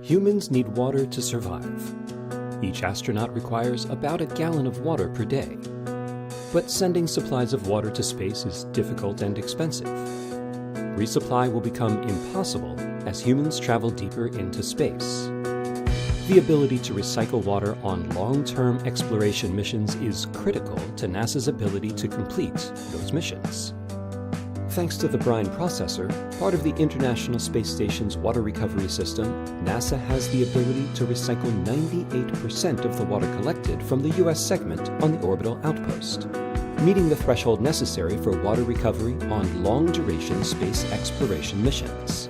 Humans need water to survive. Each astronaut requires about a gallon of water per day. But sending supplies of water to space is difficult and expensive. Resupply will become impossible as humans travel deeper into space. The ability to recycle water on long-term exploration missions is critical to NASA's ability to complete those missions. Thanks to the brine processor, part of the International Space Station's water recovery system, NASA has the ability to recycle 98% of the water collected from the U.S. segment on the orbital outpost, meeting the threshold necessary for water recovery on long-duration space exploration missions.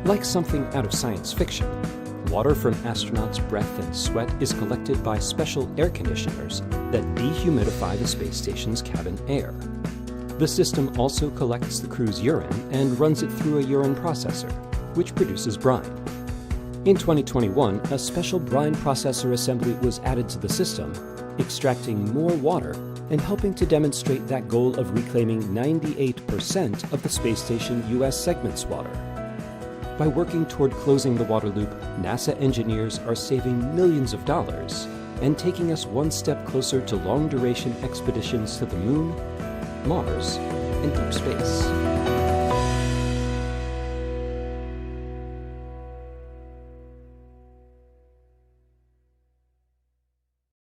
Like something out of science fiction, water from astronauts' breath and sweat is collected by special air conditioners that dehumidify the space station's cabin air. The system also collects the crew's urine and runs it through a urine processor, which produces brine. In 2021, a special brine processor assembly was added to the system, extracting more water and helping to demonstrate that goal of reclaiming 98% of the space station U.S. segment's water. By working toward closing the water loop, NASA engineers are saving millions of dollars and taking us one step closer to long-duration expeditions to the Moon, Mars, and deep space.